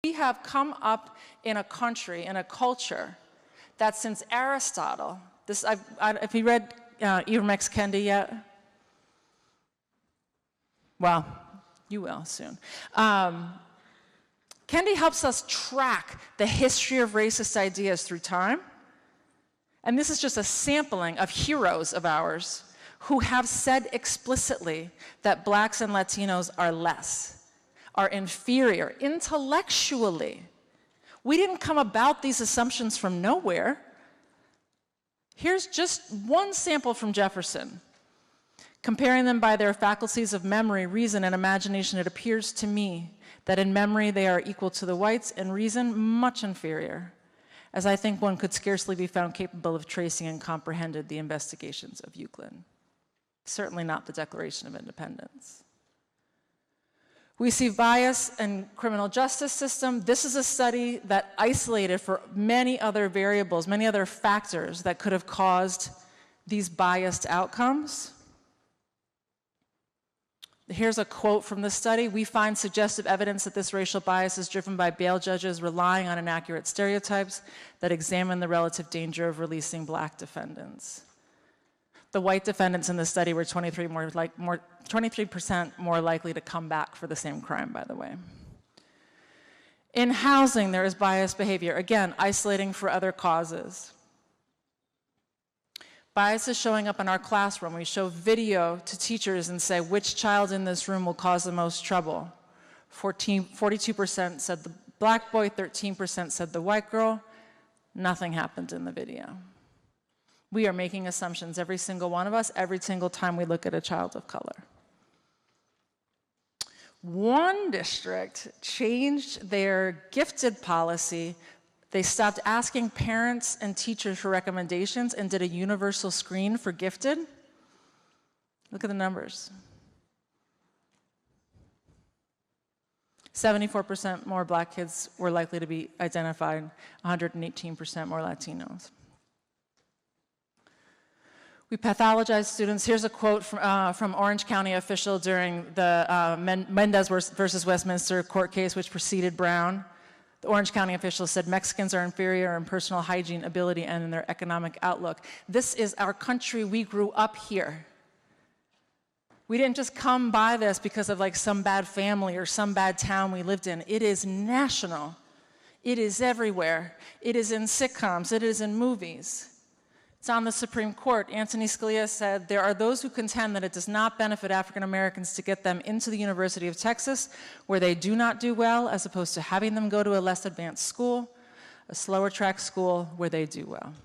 We have come up in a country, in a culture, that since Aristotle, have you read Ibram X. Kendi yet? Well, you will soon. Kendi helps us track the history of racist ideas through time. And this is just a sampling of heroes of ours who have said explicitly that blacks and Latinos are less, are inferior intellectually. We didn't come about these assumptions from nowhere. Here's just one sample from Jefferson. Comparing them by their faculties of memory, reason, and imagination, it appears to me that in memory they are equal to the whites, and reason much inferior, as I think one could scarcely be found capable of tracing and comprehended the investigations of Euclid. Certainly not the Declaration of Independence. We see bias in criminal justice system. This is a study that isolated for many other variables, many other factors that could have caused these biased outcomes. Here's a quote from the study. We find suggestive evidence that this racial bias is driven by bail judges relying on inaccurate stereotypes that examine the relative danger of releasing black defendants. The white defendants in the study were 23% more likely to come back for the same crime, by the way. In housing, there is biased behavior. Again, isolating for other causes. Bias is showing up in our classroom. We show video to teachers and say, which child in this room will cause the most trouble? 42% said the black boy, 13% said the white girl. Nothing happened in the video. We are making assumptions, every single one of us, every single time we look at a child of color. One district changed their gifted policy. They stopped asking parents and teachers for recommendations and did a universal screen for gifted. Look at the numbers. 74% more black kids were likely to be identified, 118% more Latinos. We pathologize students. Here's a quote from Orange County official during the Mendez versus Westminster court case, which preceded Brown. The Orange County official said Mexicans are inferior in personal hygiene ability and in their economic outlook. This is our country. We grew up here. We didn't just come by this because of like some bad family or some bad town we lived in. It is national. It is everywhere. It is in sitcoms. It is in movies. It's on the Supreme Court. Anthony Scalia said, there are those who contend that it does not benefit African Americans to get them into the University of Texas, where they do not do well, as opposed to having them go to a less advanced school, a slower track school where they do well.